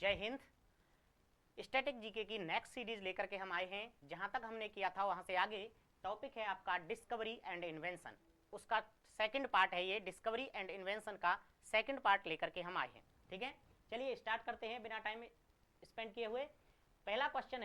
जय Hind. Static GK की next series लेकर के हम आए हैं। जहां तक हमने किया था वहां से आगे टॉपिक है आपका डिस्कवरी एंड इन्वेंशन। उसका सेकंड पार्ट है ये, डिस्कवरी एंड इन्वेंशन का सेकंड पार्ट लेकर के हम आए हैं। ठीक है, चलिए स्टार्ट करते हैं बिना टाइम स्पेंड किए हुए। पहला क्वेश्चन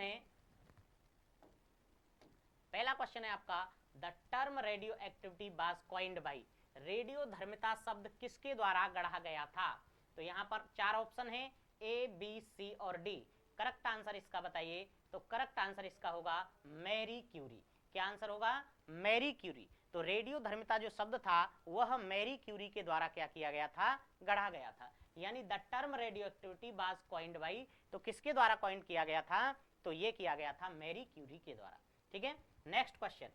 है आपका, the term radioactivity was coined by. रेडियो धर्मिता शब्द किसके द्वारा गढ़ा गया था? तो यहाँ पर चार ऑप्शन है, ए बी सी और डी। करेक्ट आंसर इसका बताइए। तो करेक्ट आंसर इसका होगा मैरी क्यूरी। क्या आंसर होगा? Marie Curie. तो रेडियो धर्मिता जो शब्द था वह मैरी क्यूरी के द्वारा क्या किया गया था? गढ़ा गया था। यानी the term radioactivity was coined by, तो किसके द्वारा कॉइंड किया गया था? तो ये किया गया था मैरी क्यूरी के द्वारा। ठीक है, next question,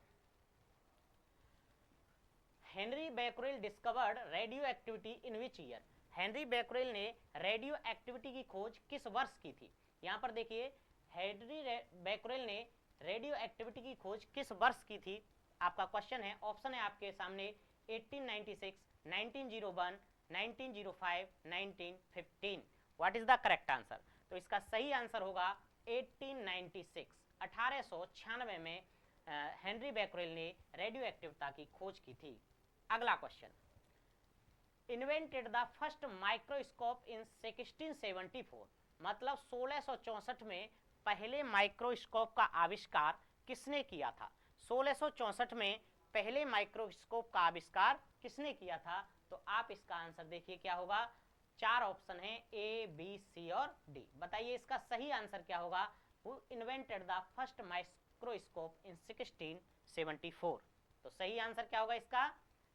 Henry Becquerel discovered radio activity in which year. Henry Becquerel ने रेडियो एक्टिविटी की खोज किस वर्ष की थी? यहां पर देखिए, हेनरी बैकरेल ने रेडियो एक्टिविटी की खोज किस वर्ष की थी? आपका क्वेश्चन है, ऑप्शन है आपके सामने 1896, 1901, 1905, 1915। What is the correct answer? तो इसका सही आंसर होगा 1896। 1896 में हेनरी बैकरेल ने रेडियो एक्टिविटी की खोज की थी। अगला question, invented the first microscope इन 1674। मतलब 1664 में पहले माइक्रोस्कोप का आविष्कार किसने किया था? 1664 में पहले माइक्रोस्कोप का आविष्कार किसने किया था? तो आप इसका आंसर देखिए क्या होगा। चार ऑप्शन है, ए बी सी और डी। बताइए इसका सही आंसर क्या होगा? Who invented the first microscope इन 1674। तो सही आंसर क्या होगा इसका?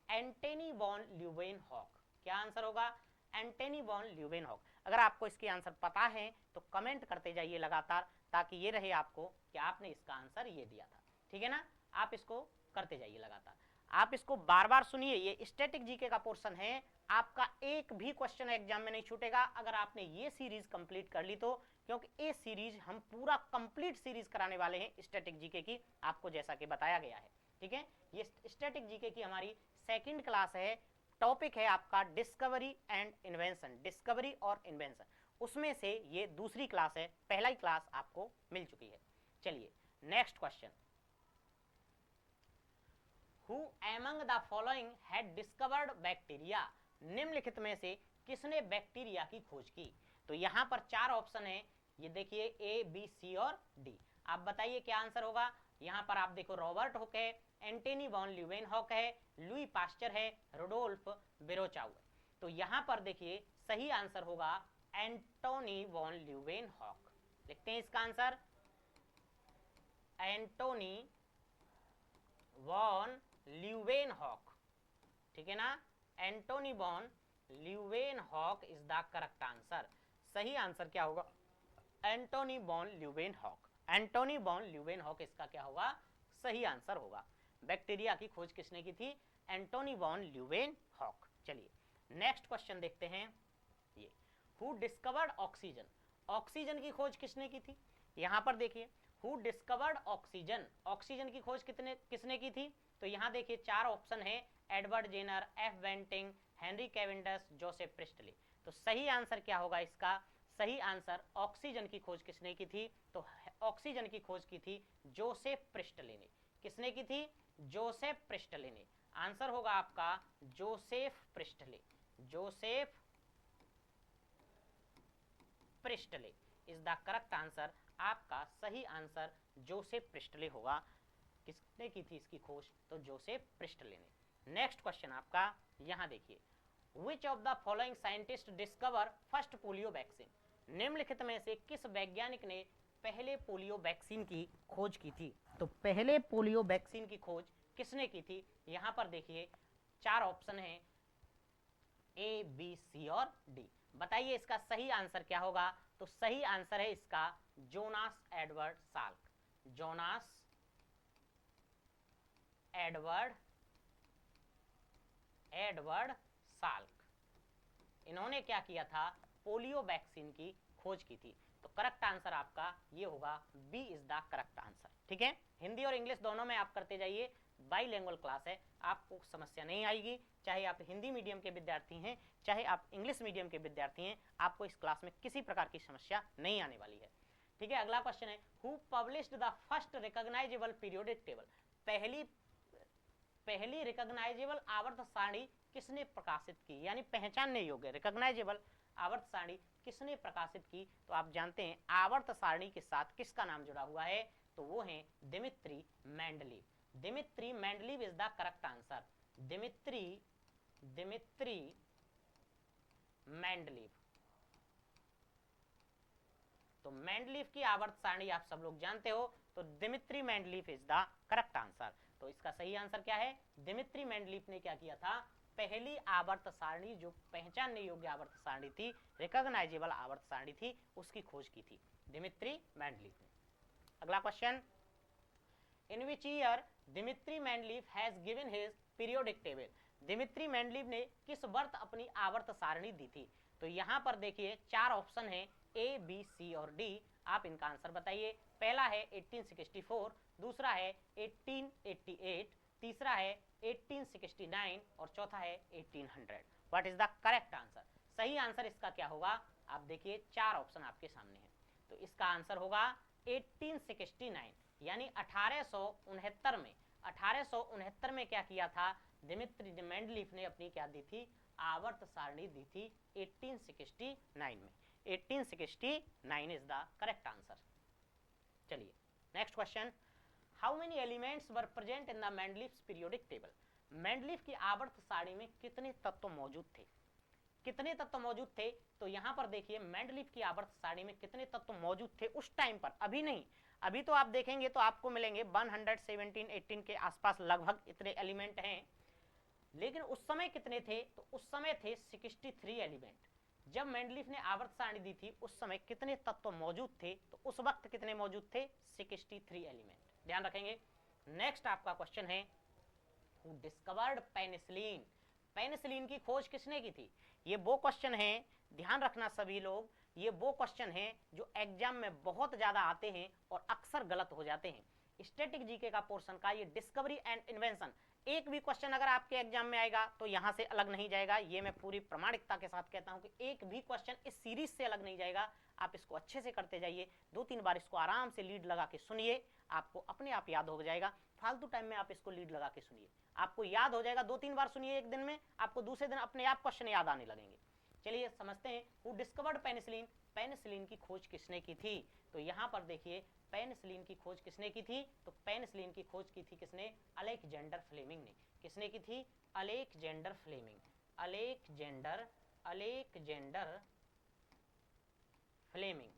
Antony von Leeuwenhoek. क्या आंसर होगा? Antony von Leeuwenhoek. अगर आपको इसके आंसर पता है तो कमेंट करते जाइए लगातार, ताकि ये रहे आपको कि आपने इसका आंसर ये दिया था। ठीक है ना, आप इसको करते जाइए लगातार। आप इसको बार बार सुनिए, ये स्टैटिक जीके का पोर्शन है। आपका एक भी क्वेश्चन एग्जाम में नहीं छूटेगा अगर आपने ये सीरीज कंप्लीट कर ली तो, क्योंकि ये सीरीज हम पूरा कंप्लीट सीरीज कराने वाले हैं स्टैटिक जीके की, आपको जैसा कि बताया गया है। ठीक है, ये स्टैटिक जीके की हमारी सेकंड क्लास है। टॉपिक है आपका डिस्कवरी एंड इन्वेंशन, डिस्कवरी और इन्वेंशन। उसमें से ये दूसरी क्लास है, पहला ही क्लास आपको मिल चुकी है। चलिए next question, who among the following had discovered bacteria. निम्नलिखित में से किसने बैक्टीरिया की खोज की? तो यहां पर चार ऑप्शन है, ये देखिए ए बी सी और डी। आप बताइए क्या आंसर होगा। यहां पर आप देखो, रॉबर्ट हुक है, एंटनी वॉन ल्यूवेनहॉक है, लुई पास्चर है, रुडोल्फ विरोचाउ है। तो यहां पर देखिए सही आंसर होगा एंटोनी वॉन ल्यूवेनहॉक। लिखते हैं इसका आंसर, एंटोनी वॉन ल्यूवेनहॉक। ठीक है ना, Antony von Leeuwenhoek is the correct answer. सही आंसर क्या होगा? Antony von Leeuwenhoek. Antony von Leeuwenhoek इसका क्या होगा? सही आंसर होगा। बैक्टीरिया की खोज किसने की थी? Antony von Leeuwenhoek. चलिए नेक्स्ट क्वेश्चन देखते हैं, ये हु डिस्कवर्ड ऑक्सीजन। ऑक्सीजन की खोज किसने की थी? यहां पर देखिए, हु डिस्कवर्ड ऑक्सीजन, ऑक्सीजन की खोज किसने की थी? तो यहां देखिए चार ऑप्शन है, Edward Jenner, F Banting, Henry Cavendish, Joseph Priestley. तो सही आंसर क्या होगा इसका? सही आंसर, ऑक्सीजन की खोज किसने की थी? तो ऑक्सीजन की खोज की थी जोसेफ प्रिस्टली ने। किसने की थी? जोसेफ प्रिस्टली ने। आंसर होगा आपका Joseph priestly. Joseph Presley is the correct answer. आपका सही आंसर जोसेफ प्रिस्टले होगा। किसने की थी इसकी खोज? तो जोसेफ प्रिस्टले ने। नेक्स्ट क्वेश्चन आपका यहां देखिए, विच of the following scientist discover first polio vaccine. निम्नलिखित में से किस वैज्ञानिक ने पहले पोलियो वैक्सीन की खोज की थी? तो पहले पोलियो वैक्सीन की खोज किसने की थी? यहां पर देखिए चार ऑप्शन है, ए बी सी और डी। बताइए इसका सही आंसर क्या होगा? तो सही आंसर है इसका Jonas Edward Salk. Jonas Edward Salk, इन्होंने क्या किया था? पोलियो वैक्सीन की खोज की थी। तो करेक्ट आंसर आपका ये होगा, B is the correct answer. ठीक है, हिंदी और इंग्लिश दोनों में आप करते जाइए, बाईलिंगुअल क्लास है, आपको समस्या नहीं आएगी, चाहे आप हिंदी मीडियम के विद्यार्थी हैं चाहे आप इंग्लिश मीडियम के विद्यार्थी हैं, आपको इस क्लास में किसी प्रकार की समस्या नहीं आने वाली है। ठीक है, अगला क्वेश्चन है, who published the first recognisable periodic table, पहली रिकॉग्नाइजेबल आवर्त सारणी किसने प्रकाशित की, यानी पहचानने योग्य रिकॉग्नाइजेबल आवर्त सारणी किसने प्रकाशित की। तो आप जानते हैं आवर्त सारणी के साथ किसका नाम जुड़ा हुआ है, तो वो है Dmitry Mendeleev. Dmitry Mendeleev is the correct answer, Dmitry Mendeleev. तो मेंडलीव की आवर्त सारणी आप सब लोग जानते हो, तो Dmitry Mendeleev is the correct answer. तो इसका सही आंसर क्या है, दिमित्री मेंडलीव ने क्या किया था, पहली आवर्त सारणी जो पहचानने योग्य आवर्त सारणी थी, रिकॉग्नाइजेबल आवर्त सारणी थी, उसकी खोज की थी दिमित्री मेंडलीव ने। अगला question, in which year Dmitry Mendeleev has given his periodic table, Dmitry Mendeleev ने किस वर्ष अपनी आवर्त सारणी दी थी। तो यहाँ पर देखिए 4 ऑप्शन है, ए बी सी और डी, आप इनका आंसर बताइए। पहला है 1864, दूसरा है 1888, तीसरा है 1869 और चौथा है 1800। What is the correct answer, सही आंसर इसका क्या होगा, आप देखिए 4 ऑप्शन आपके सामने हैं, तो इसका आंसर होगा 1869, यानी 1869 में 1869 में क्या किया था, दिमित्री मेंडलीव ने अपनी क्या दी थी, आवर्त सारणी दी थी 1869 में। 1869 इज द करेक्ट आंसर। चलिए next question, how many elements were present in the Mendeleev's periodic table, Mendeleev की आवर्त सारणी में कितने तत्व मौजूद थे, कितने तत्व मौजूद थे। तो यहाँ पर देखिए मेंडलीव की आवर्त सारणी में कितने तत्व मौजूद थे उस टाइम पर, अभी नहीं, अभी तो आप देखेंगे तो आपको मिलेंगे 117-18 के आसपास लगभग इतने एलिमेंट हैं, लेकिन उस समय कितने थे, तो उस समय थे 63 एलिमेंट। जब मेंडलीव ने आवर्त सारणी दी थी उस समय कितने तत्व मौजूद थे, तो उस वक्त कितने मौजूद थे, 63 एलिमेंट, ध्यान रखेंगे। नेक्स्ट आपका क्वेश्चन है, हु डिस्कवर्ड पेनिसिलिन, पेनिसिलिन की खोज किसने की थी। ये वो क्वेश्चन है, ध्यान रखना सभी लोग, ये वो क्वेश्चन है जो एग्जाम में बहुत ज्यादा आते हैं और अक्सर गलत हो जाते हैं। स्टैटिक जीके का पोर्शन का ये डिस्कवरी एंड इन्वेंशन, एक भी क्वेश्चन अगर आपके एग्जाम में आएगा तो यहाँ से अलग नहीं जाएगा, ये मैं पूरी प्रामाणिकता के साथ कहता हूँ कि एक भी क्वेश्चन इस सीरीज से अलग नहीं जाएगा। आप इसको अच्छे से करते जाइए, 2-3 बार इसको आराम से लीड लगा के सुनिए, आपको अपने आप याद हो जाएगा। फालतू टाइम में आप इसको लीड लगा के सुनिए, आपको याद हो जाएगा। 2-3 बार सुनिए एक दिन में, आपको दूसरे दिन अपने आप क्वेश्चन याद आने लगेंगे। चलिए समझते हैं, हु डिस्कवर्ड पेनिसिलिन, पेनिसिलिन की खोज किसने की थी। तो यहाँ पर देखिए पेनिसिलिन की खोज किसने की थी, तो पेनिसिलिन की खोज की थी किसने, अलेक्जेंडर फ्लेमिंग ने। किसने की थी, अलेक्जेंडर फ्लेमिंग, अलेक्जेंडर फ्लेमिंग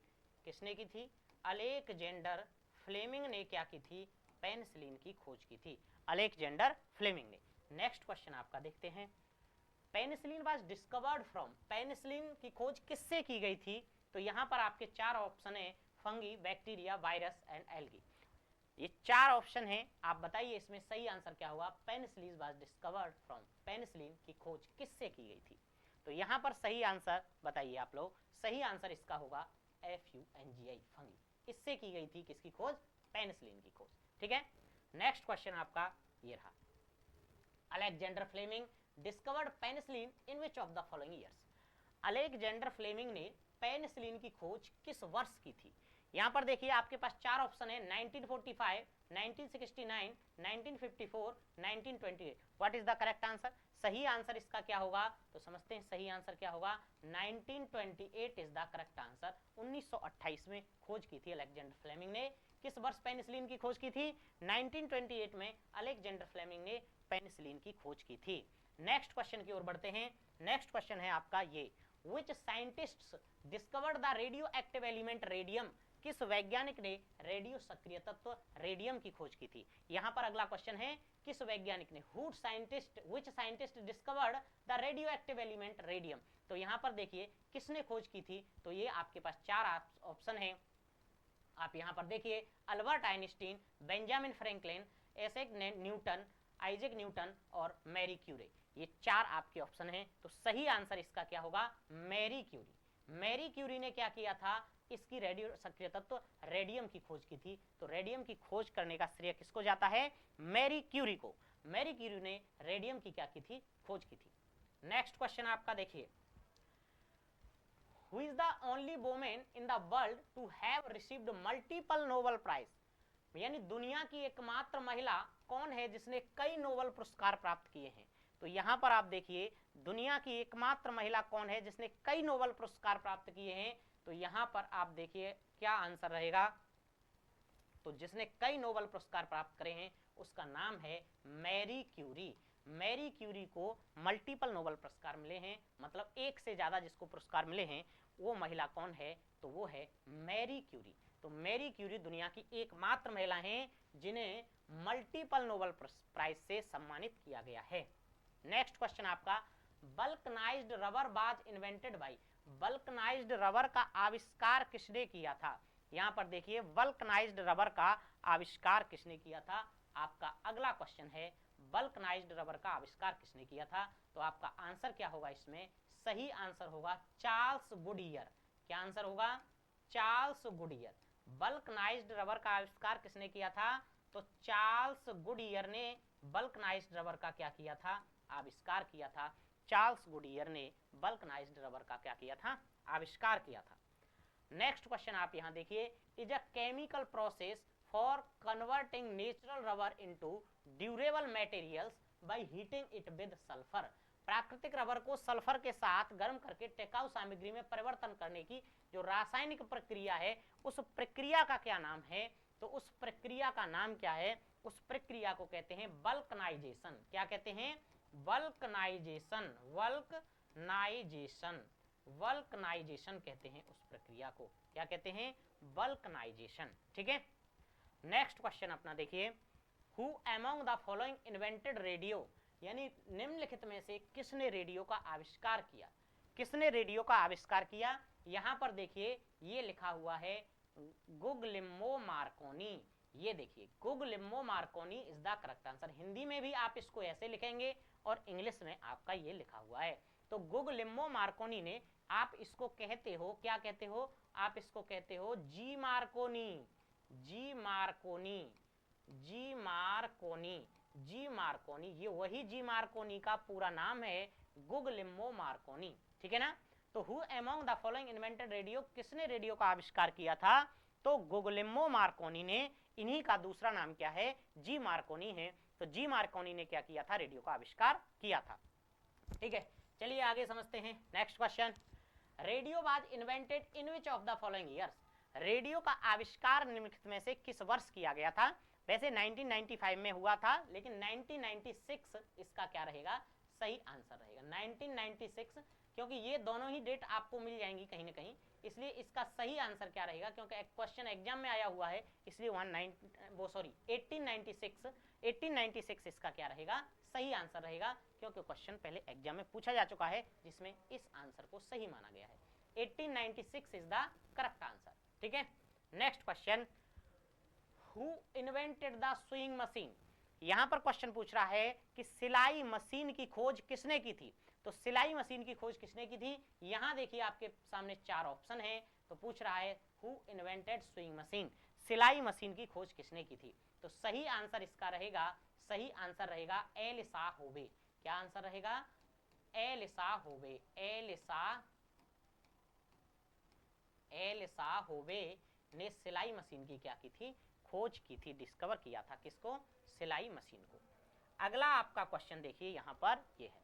किसने की थी, अलेक्जेंडर फ्लेमिंग ने क्या की थी, पेनिसिलिन की खोज की थी, अलेक्जेंडर फ्लेमिंग ने। नेक्स्ट क्वेश्चन आपका देखते हैं, penicillin was discovered from, penicillin की खोज किससे की गई थी। तो यहाँ पर आपके 4 ऑप्शन है, fungi, bacteria, virus and algae, ये 4 ऑप्शन है, आप बताइए इसमें सही आंसर क्या होगा। Penicillin was discovered from, penicillin की खोज किससे की गई थी। तो यहाँ पर सही आंसर बताइए आप लोग, सही आंसर इसका होगा FUNGI, फंगी, इससे की गई थी किसकी खोज, पेनिसिलिन की खोज। ठीक है, नेक्स्ट क्वेश्चन आपका ये रहा, Alexander Fleming discovered penicillin in which of the following years, Alexander Fleming ने पेनिसिलिन की खोज किस वर्ष की थी। यहाँ पर देखिए आपके पास 4 ऑप्शन है, 1945, 1969, 1954, 1928। What is the correct answer, सही आंसर इसका क्या होगा, तो समझते हैं सही आंसर क्या होगा, 1928 इज द करेक्ट आंसर। 1928 में खोज की थी अलेक्जेंडर फ्लेमिंग ने। किस वर्ष पेनिसिलिन की खोज की थी, 1928 में अलेक्जेंडर फ्लेमिंग ने पेनिसिलिन की खोज की थी। नेक्स्ट क्वेश्चन की ओर बढ़ते हैं, नेक्स्ट क्वेश्चन है आपका ये, which scientists discovered the radioactive element radium, किस वैज्ञानिक ने रेडियो सक्रिय तत्व रेडियम की खोज की थी। यहाँ पर अगला क्वेश्चन है, किस वैज्ञानिक ने, which scientist discovered the radioactive element radium। तो यहाँ पर देखिए किसने खोज की थी, तो ये आपके पास 4 ऑप्शन है, आप यहाँ पर देखिए Albert Einstein, Benjamin Franklin, Isaac Newton और मैरी क्यूरी, ये 4 आपके ऑप्शन हैं। तो सही आंसर इसका क्या होगा, मैरी क्यूरी। मैरी क्यूरी ने क्या किया था, इसकी रेडियो सक्रिय तत्व रेडियम की खोज की थी। तो रेडियम की खोज करने का श्रेय किसको जाता है? मैरी क्यूरी को। मैरी क्यूरी ने रेडियम की क्या की थी? खोज की थी। नेक्स्ट क्वेश्चन आपका देखिए, Who is the only woman in the world to have received multiple Nobel Prize? यानी दुनिया की एकमात्र महिला कौन है जिसने कई नोबेल पुरस्कार प्राप्त किए हैं? तो यहाँ पर आप देखिए, दुनिया की एकमात्र महिला कौन है जिसने कई नोबेल पुरस्कार प्राप्त किए हैं? तो यहाँ पर आप देखिए क्या आंसर रहेगा। तो जिसने कई नोबेल पुरस्कार प्राप्त करे हैं उसका नाम है मैरी क्यूरी। मैरी क्यूरी को मल्टीपल नोबेल पुरस्कार मिले हैं, मतलब एक से ज्यादा जिसको पुरस्कार मिले हैं। वो महिला कौन है? तो वो है मैरी क्यूरी। तो मैरी क्यूरी दुनिया की एकमात्र महिला हैं जिन्हें मल्टीपल नोबेल प्राइज से सम्मानित किया गया है। नेक्स्ट क्वेश्चन आपका, vulcanised rubber was invented bye. Vulcanised rubber का आविष्कार किसने किया था? यहाँ पर देखिए, वल्कनाइज्ड रबर का आविष्कार किसने किया था? आपका अगला क्वेश्चन है, वल्कनाइज्ड रबर का आविष्कार किसने किया था? तो आपका आंसर क्या होगा इसमें? सही आंसर होगा चार्ल्स गुडियर। क्या आंसर होगा? Charles Goodyear. वल्कनाइज्ड रबर का आविष्कार किसने किया था? तो चार्ल्स गुडियर ने वल्कनाइज्ड रबर का क्या किया था? आविष्कार किया था। चार्ल्स गुडियर ने वल्कनाइज्ड रबर का क्या किया था? आविष्कार किया था। नेक्स्ट क्वेश्चन आप यहां देखिए, is a chemical process for converting natural rubber into durable materials by heating it with sulphur. प्राकृतिक रबर को सल्फर के साथ गर्म करके टिकाऊ सामग्री में परिवर्तन करने की जो रासायनिक प्रक्रिया है, उस प्रक्रिया का क्या नाम है? तो उस प्रक्रिया का नाम क्या है? उस प्रक्रिया को कहते हैं वल्कनाइजेशन। क्या कहते हैं? वल्कनाइजेशन। वल्कनाइजेशन। वल्कनाइजेशन कहते हैं उस प्रक्रिया को। क्या कहते हैं? वल्कनाइजेशन। ठीक है। नेक्स्ट क्वेश्चन अपना देखिए, who among the following invented radio. यानी निम्नलिखित में से किसने रेडियो का आविष्कार किया? किसने रेडियो का आविष्कार किया? यहां पर देखिए ये लिखा हुआ है गुगलिम्मो मार्कोनी। ये देखिए Guglielmo Marconi is the correct answer. Hindi में भी आप इसको ऐसे लिखेंगे और इंग्लिश में आपका ये लिखा हुआ है। तो गुगलिम्मो मार्कोनी ने, आप इसको कहते हो, क्या कहते हो? आप इसको कहते हो जी मार्कोनी। जी मार्कोनी। जी मार्कोनी। जी मार्कोनी, ये वही जी मार्कोनी का पूरा नाम है, गुगलिम्मो मार्कोनी। ठीक है ना। तो who among the following invented radio, किसने रेडियो का आविष्कार किया था? तो गुगलिम्मो मार्कोनी ने। इन्हीं का दूसरा नाम क्या है? जी मार्कोनी है। तो जी मार्कोनी ने क्या किया था? रेडियो का आविष्कार किया था। ठीक है, चलिए आगे समझते हैं। Next question, radio was invented in which of the following years. Radio का आविष्कार निम्नलिखित में से किस वर्ष किया गया था? वैसे 1995 में हुआ था, लेकिन 1996 इसका क्या रहेगा? सही आंसर रहेगा 1996, क्योंकि ये दोनों ही डेट आपको मिल जाएंगी कहीं ना कहीं, इसलिए इसका सही आंसर क्या रहेगा? क्योंकि एक क्वेश्चन एग्जाम में आया हुआ है, इसलिए 1896 इसका क्या रहेगा? सही आंसर रहेगा, क्योंकि क्वेश्चन पहले एग्जाम में पूछा जा चुका है जिसमें इस आंसर को सही माना गया है। 1896 इज द करेक्ट आंसर। ठीक है। Next question, who invented the swing machine. यहां पर क्वेश्चन पूछ रहा है कि सिलाई मशीन की खोज किसने की थी? तो सिलाई मशीन की खोज किसने की थी? यहां देखिए आपके सामने चार ऑप्शन है। तो पूछ रहा है हु इन्वेंटेड स्विंग मशीन, सिलाई मशीन की खोज किसने की थी? तो सही आंसर इसका रहेगा, सही आंसर रहेगा एलिसा होवे। क्या आंसर रहेगा? एलिसा होवे। एलिसा होवे ने सिलाई मशीन की क्या की थी? खोज की थी, डिस्कवर किया था। किसको? सिलाई मशीन को। अगला आपका क्वेश्चन देखिए, यहां पर ये है,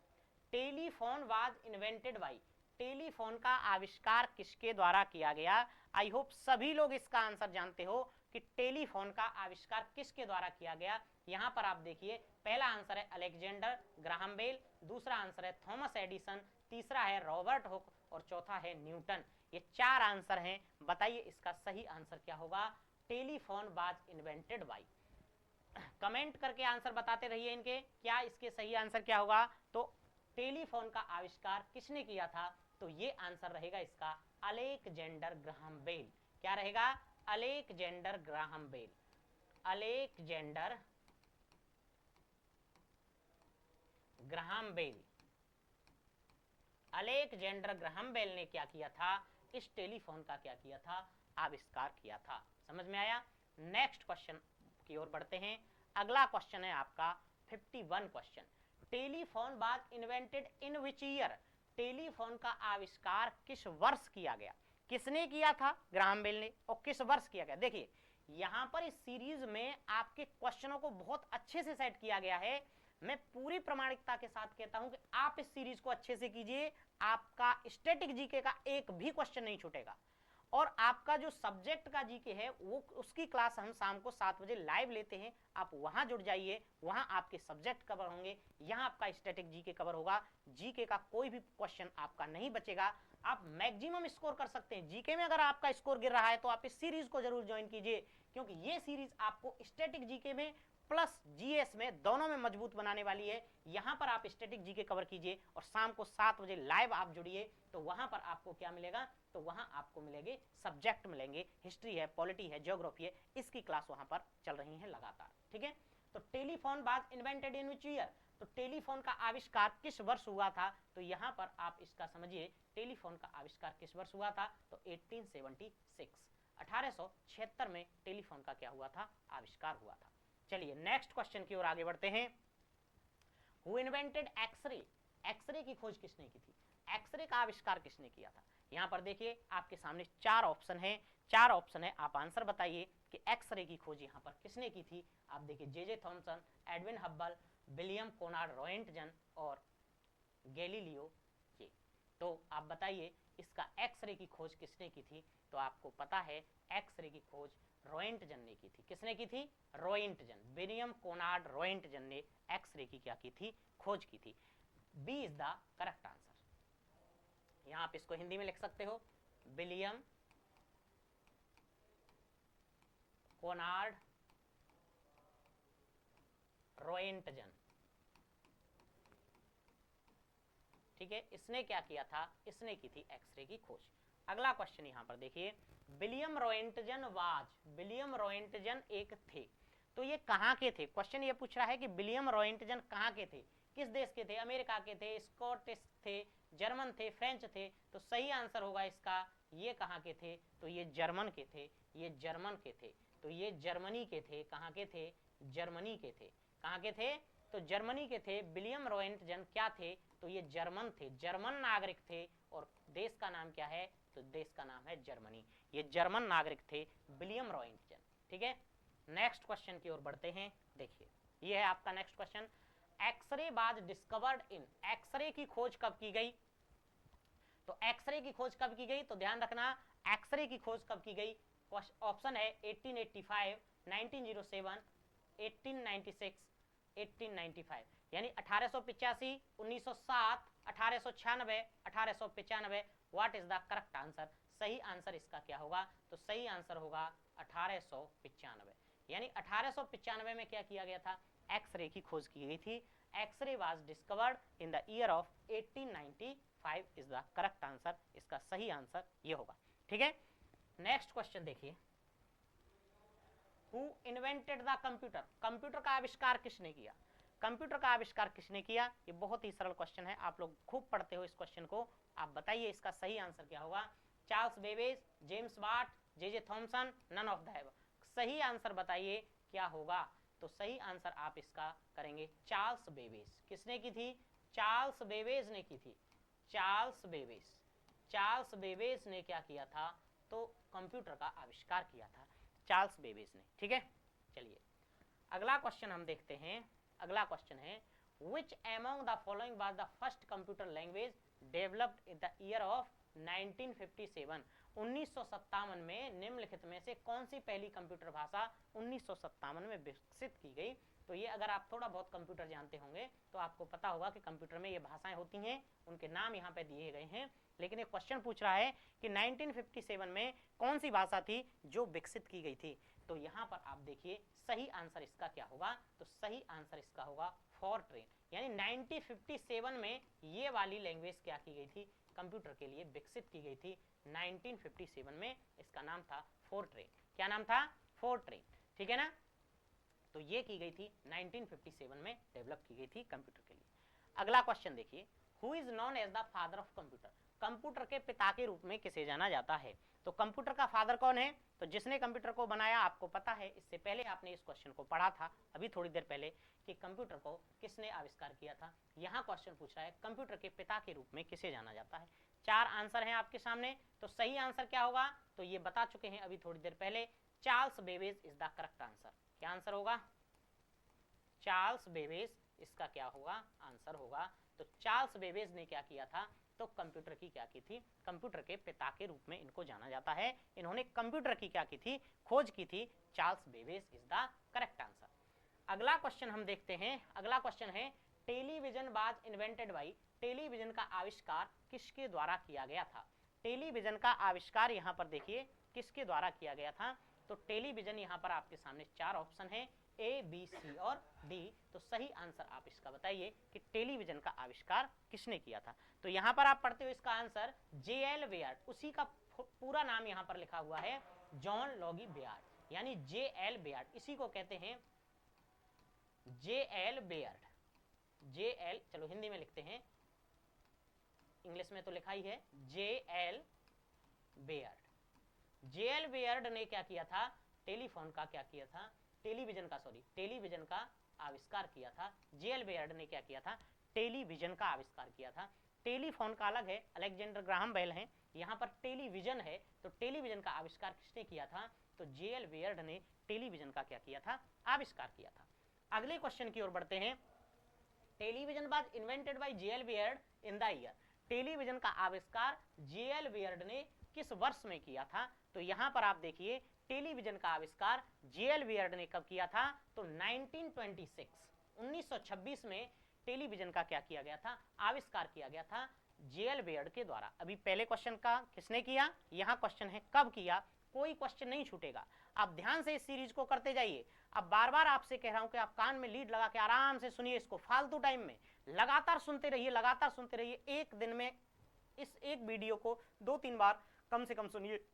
telephone was invented bye. Telephone का आविष्कार किसके द्वारा किया गया? आई होप सभी लोग इसका आंसर जानते हो कि टेलीफोन का आविष्कार किसके द्वारा किया गया। यहां पर आप देखिए, पहला आंसर है अलेक्जेंडर ग्राहम बेल, दूसरा आंसर है थॉमस एडिसन, तीसरा है रॉबर्ट हुक और चौथा है न्यूटन। ये चार आंसर हैं, बताइए इसका सही आंसर क्या होगा? Telephone was invented bye. Comment करके आंसर बताते रहिए इनके, क्या इसके सही आंसर क्या होगा? तो टेलीफोन का आविष्कार किसने किया था? तो ये आंसर रहेगा इसका अलेक्जेंडर ग्राहम बेल। क्या रहेगा? Alexander Graham Bell. Alexander Graham Bell. Alexander Graham Bell ने क्या किया था? इस टेलीफोन का क्या किया था, आविष्कार किया था। समझ में आया। नेक्स्ट क्वेश्चन की ओर बढ़ते हैं। अगला क्वेश्चन है आपका 51 question. Telephone was invented in which year, telephone का आविष्कार किस वर्ष किया गया। किसने किया था, ग्राहम बेल ने, और किस वर्ष किया गया। देखिए यहां पर इस सीरीज में आपके क्वेश्चनों को बहुत अच्छे से सेट किया गया है। मैं पूरी प्रामाणिकता के साथ कहता हूं कि आप इस सीरीज को अच्छे से कीजिए, आपका स्टैटिक जीके का एक भी क्वेश्चन नहीं छूटेगा। और आपका जो सब्जेक्ट का जीके है वो उसकी क्लास हम शाम को 7 बजे लाइव लेते हैं, आप वहां जुड़ जाइए, वहां आपके सब्जेक्ट कवर होंगे, यहां आपका स्टैटिक जीके कवर होगा। जीके का कोई भी क्वेश्चन आपका नहीं बचेगा, आप मैक्सिमम स्कोर कर सकते हैं। जीके में अगर आपका स्कोर गिर रहा है तो आप इस सीरीज को जरूर ज्वाइन कीजिए, क्योंकि ये सीरीज आपको स्टैटिक जीके में प्लस जीएस में दोनों में मजबूत बनाने वाली है। यहां पर आप स्टैटिक जीके कवर कीजिए और शाम को 7 बजे लाइव आप जुड़िए, तो वहां पर आपको क्या मिलेगा, तो वहां आपको मिलेंगे सब्जेक्ट, मिलेंगे हिस्ट्री है, पॉलिटी है, ज्योग्राफी है, इसकी क्लास वहां पर चल रही है लगातार। ठीक है, तो telephone was invented in which year, तो टेलीफोन का आविष्कार किस वर्ष हुआ था, तो यहां पर आप इसका समझिए टेलीफोन का आविष्कार किस वर्ष हुआ था, तो 1876 1876 में टेलीफोन का क्या हुआ था, आविष्कार हुआ था। चलिए नेक्स्ट क्वेश्चन की ओर आगे बढ़ते हैं। हु इन्वेंटेड एक्सरे, एक्सरे की खोज किसने की थी, एक्सरे का आविष्कार किसने किया था। यहां पर देखिए आपके सामने 4 ऑप्शन है, 4 ऑप्शन है, आप आंसर बताइए कि एक्सरे की खोज यहां पर किसने की थी। आप देखिए J Thomson, Edwin Hubble, William Conrad Roentgen और गैलीलियो। ये तो आप बताइए इसका एक्सरे की खोज किसने की थी, तो आपको पता है एक्सरे की खोज रोएंटजन ने की थी। किसने की थी, रोएंटजन, विलियम कोनार्ड रोएंटजन ने एक्सरे की क्या की थी, खोज की थी। B is the correct answer. यहां आप इसको हिंदी में लिख सकते हो, विलियम कोनार्ड रोएंटजन। ठीक है, इसने क्या किया था, इसने की थी एक्सरे की खोज। अगला क्वेश्चन यहां पर देखिए, William Roentgen was, William Roentgen एक थे, तो ये कहां के थे। क्वेश्चन ये पूछ रहा है कि विलियम रोएंटजन कहां के थे, किस देश के थे, अमेरिका के थे, स्कॉटिश थे, जर्मन थे, फ्रेंच थे। तो सही आंसर होगा इसका, ये कहां के थे, तो ये जर्मन के थे, ये जर्मन के थे, तो ये जर्मनी के थे। कहां के थे, जर्मनी के थे। कहां के थे, तो जर्मनी के थे। विलियम रोएंटजन क्या थे, तो ये जर्मन थे, जर्मन नागरिक थे। और देश का नाम क्या है, तो देश का नाम है जर्मनी। ये जर्मन नागरिक थे विलियम रोएंटजन। ठीक है, नेक्स्ट क्वेश्चन की ओर बढ़ते हैं। देखिए ये है आपका next question, X ray was discovered in, X ray की खोज कब की गई, तो एक्सरे की खोज कब की गई, तो ध्यान रखना एक्सरे की खोज कब की गई। ऑप्शन है 1885, 1907, 1896, 1895, यानी 1885, 1907, 1896, 1895। What is the correct answer, सही आंसर इसका क्या होगा, तो सही आंसर होगा 1895। यानी 1895 में क्या किया गया था, एक्सरे की खोज की गई थी। X ray was discovered in the year of 1895 is the correct answer, इसका सही आंसर ये होगा। ठीक है, नेक्स्ट क्वेश्चन देखिए, who invented the computer, computer का आविष्कार किसने किया, कंप्यूटर का आविष्कार किसने किया। ये बहुत ही सरल क्वेश्चन है, आप लोग खूब पढ़ते हो इस क्वेश्चन को। आप बताइए इसका सही आंसर क्या होगा, Charles Babbage, James Watt, J Thomson, none of the above. सही आंसर बताइए क्या होगा, तो सही आंसर आप इसका करेंगे चार्ल्स बेबेज। किसने की थी, चार्ल्स बेबेज ने की थी, चार्ल्स बेबेज, चार्ल्स बेबेज ने क्या किया था, तो कंप्यूटर का आविष्कार किया था चार्ल्स बेबेज ने। ठीक है, चलिए अगला क्वेश्चन हम देखते हैं। अगला क्वेश्चन है, which among the following was the first computer language developed in the year of 1957, 1957 में निम्नलिखित में से कौन सी पहली कंप्यूटर भाषा 1957 में विकसित की गई। तो ये अगर आप थोड़ा बहुत कंप्यूटर जानते होंगे तो आपको पता होगा कि कंप्यूटर में ये भाषाएं होती हैं, उनके नाम यहाँ पे दिए गए हैं। लेकिन एक क्वेश्चन पूछ रहा है कि 1957 में कौन सी भाषा थी जो विकसित की गई थी। तो यहाँ पर आप देखिए सही आंसर इसका क्या होगा, तो सही आंसर इसका होगा फॉरट्रेन। यानी 1957 में ये वाली लैंग्वेज क्या की गई थी, कंप्यूटर के लिए विकसित की गई थी 1957 में। इसका नाम था फॉरट्रेन। क्या नाम था, फॉरट्रेन। ठीक है ना, तो ये की गई थी 1957 में डेवलप की गई थी कंप्यूटर के लिए। अगला क्वेश्चन देखिए, who is known as the father of computer, computer के पिता के रूप में किसे जाना जाता है? तो कंप्यूटर का फादर कौन है? तो जिसने कंप्यूटर को बनाया, आपको पता है, इससे पहले आपने इस क्वेश्चन को पढ़ा था अभी थोड़ी देर पहले कि कंप्यूटर को किसने आविष्कार किया था। यहाँ क्वेश्चन पूछ रहा है कंप्यूटर के पिता के रूप में किसे जाना जाता है। 4 आंसर हैं आपके सामने, तो सही आंसर क्या होगा? तो ये बता चुके हैं अभी थोड़ी देर पहले, Charles Babbage is the correct answer. क्या आंसर होगा? चार्ल्स बेबेज इसका क्या होगा? आंसर होगा। तो चार्ल्स बेबेज ने क्या किया था? तो कंप्यूटर की क्या की थी? कंप्यूटर के पिता के रूप में इनको जाना जाता है। इन्होंने कंप्यूटर की क्या की थी? खोज की थी। Charles Babbage is the correct answer. अगला क्वेश्चन हम देखते हैं। अगला क्वेश्चन है television was invented bye, television का आविष्कार किसके द्वारा किया गया था? टेलीविजन का आविष्कार यहाँ पर देखिए किसके द्वारा किया गया था? तो टेलीविजन यहाँ पर आपके सामने 4 ऑप्शन है, ए, बी, सी और डी। तो सही आंसर आप इसका बताइए कि टेलीविजन का आविष्कार किसने किया था। तो यहाँ पर आप पढ़ते हो इसका आंसर जे.एल. बेयर्ड, उसी का पूरा नाम यहाँ पर लिखा हुआ है जॉन लॉगी बेयर्ड, यानी जे.एल. बेयर्ड, इसी को कहते हैं जे.एल. बेयर्ड। जे.एल. चलो हिंदी में लिखते हैं, इंग्लिश में तो लिखा ही है जे.एल. बेयर्ड। जे.एल. बेयर्ड ने क्या किया था? टेलीफोन का क्या किया था? टेलीविजन का आविष्कार किया था। जे.एल. बेयर्ड ने क्या किया था? टेलीविजन का आविष्कार किया था। टेलीफोन का अलग है, अलेक्जेंडर ग्राहम बेल है। यहाँ पर टेलीविजन है, तो टेलीविजन का आविष्कार किसने किया था? तो जे.एल. बेयर्ड ने टेलीविजन का क्या किया था? आविष्कार किया था। अगले क्वेश्चन की ओर बढ़ते हैं। Television was invented by J L. Baird in the year, television का आविष्कार जे.एल. बेयर्ड ने किस वर्ष में किया था? तो यहाँ पर आप देखिए टेलीविजन का आविष्कार जे.एल. बेयर्ड ने कब किया था? तो 1926 में टेलीविजन का क्या किया गया था? आविष्कार किया गया था जे.एल. बेयर्ड के द्वारा। अभी पहले क्वेश्चन का किसने किया, यहाँ क्वेश्चन है कब किया। कोई क्वेश्चन नहीं छूटेगा, आप ध्यान से इस सीरीज को करते जाइए। अब बार बार आपसे कह रहा हूं कि आप कान में लीड लगा के आराम से सुनिए इसको, फालतू टाइम में लगातार सुनते रहिए, लगातार सुनते रहिए। एक दिन में इस एक वीडियो को 2-3 बार कम से कम सुनिए।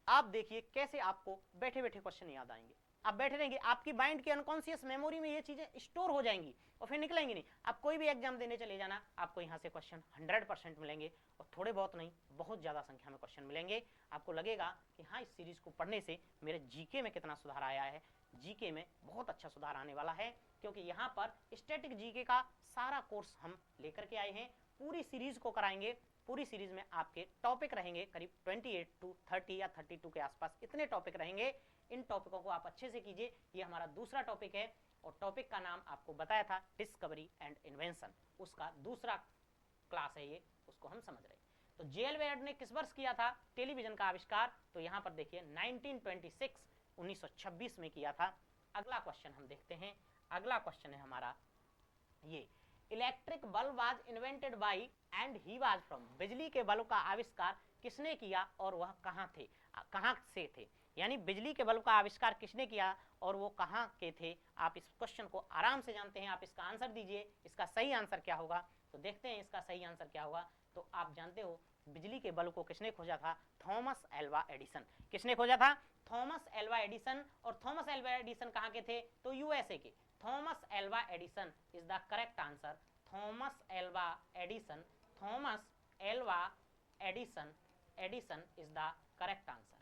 आप देखिए कैसे आपको बैठे बैठे क्वेश्चन याद आएंगे। आप बैठे रहेंगे, आपकी माइंड की अनकॉन्शियस मेमोरी में ये चीजें स्टोर हो जाएंगी और फिर निकलेंगी नहीं। आप कोई भी एग्जाम देने चले जाना, आपको यहाँ से क्वेश्चन 100% मिलेंगे, और थोड़े बहुत नहीं, बहुत ज्यादा संख्या में क्वेश्चन मिलेंगे। आपको लगेगा कि हाँ, इस सीरीज को पढ़ने से मेरे जीके में कितना सुधार आया है। जीके में बहुत अच्छा सुधार आने वाला है, क्योंकि यहाँ पर स्टैटिक जीके का सारा कोर्स हम लेकर के आए हैं। पूरी सीरीज को कराएंगे। पूरी सीरीज में आपके टॉपिक रहेंगे करीब 28 to 30 या 32 के आसपास, इतने टॉपिक रहेंगे। इन टॉपिकों को आप अच्छे से कीजिए। ये हमारा दूसरा टॉपिक है, और टॉपिक का नाम आपको बताया था डिस्कवरी एंड इन्वेंशन, उसका दूसरा क्लास है ये, उसको हम समझ रहे हैं। तो जे.एल. बेयर्ड ने किस वर्ष किया था टेलीविजन का आविष्कार? तो यहाँ पर देखिए 1926 में किया था। अगला क्वेश्चन हम देखते हैं। अगला क्वेश्चन है हमारा ये, electric bulb was invented bye and he was from, बिजली के बल्ब का आविष्कार किसने किया और वह कहाँ से थे? यानी बिजली के बल्ब का आविष्कार किसने किया और वो कहाँ के थे? आप इस क्वेश्चन को आराम से जानते हैं, आप इसका आंसर दीजिए। इसका सही आंसर क्या होगा? तो देखते हैं इसका सही आंसर क्या होगा। तो आप जानते हो बिजली के बल्ब को किसने खोजा था? Thomas Alva Edison. किसने खोजा था? Thomas Alva Edison. और थॉमस एल्वा एडिसन कहाँ के थे? तो यूएसए के। Thomas Alva Edison is the correct answer. Thomas Alva Edison, Thomas Alva Edison is the correct answer.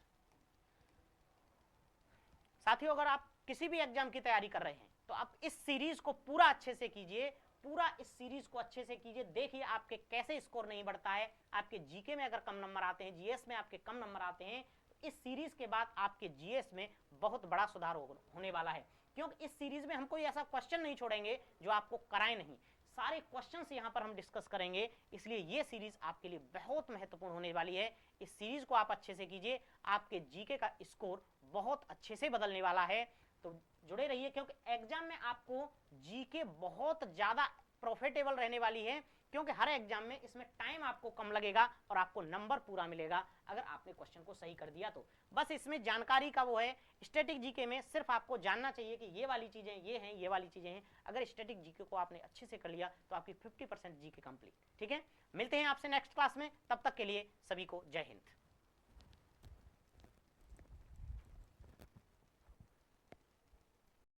साथियों, अगर आप किसी भी एग्जाम की तैयारी कर रहे हैं तो आप इस सीरीज को पूरा अच्छे से कीजिए, पूरा इस सीरीज को अच्छे से कीजिए। देखिए आपके कैसे स्कोर नहीं बढ़ता है। आपके जीके में अगर कम नंबर आते हैं, जीएस में आपके कम नंबर आते हैं, तो इस सीरीज के बाद आपके जीएस में बहुत बड़ा सुधार होने वाला है। क्योंकि इस सीरीज में हम कोई ऐसा क्वेश्चन नहीं छोड़ेंगे जो आपको कराए नहीं, सारे क्वेश्चंस यहाँ पर हम डिस्कस करेंगे। इसलिए ये सीरीज आपके लिए बहुत महत्वपूर्ण होने वाली है। इस सीरीज को आप अच्छे से कीजिए, आपके जीके का स्कोर बहुत अच्छे से बदलने वाला है। तो जुड़े रहिए, क्योंकि एग्जाम में आपको जीके बहुत ज्यादा प्रॉफिटेबल रहने वाली है, क्योंकि हर एग्जाम में इसमें टाइम आपको कम लगेगा और आपको नंबर पूरा मिलेगा अगर आपने क्वेश्चन को सही कर दिया तो। बस इसमें जानकारी का वो है, स्टैटिक जीके में सिर्फ आपको जानना चाहिए कि ये वाली चीजें ये हैं, ये वाली चीजें हैं। अगर स्टैटिक जीके को आपने अच्छे से कर लिया तो आपकी 50% जीके कंप्लीट। ठीक है, मिलते हैं आपसे नेक्स्ट क्लास में, तब तक के लिए सभी को जय हिंद।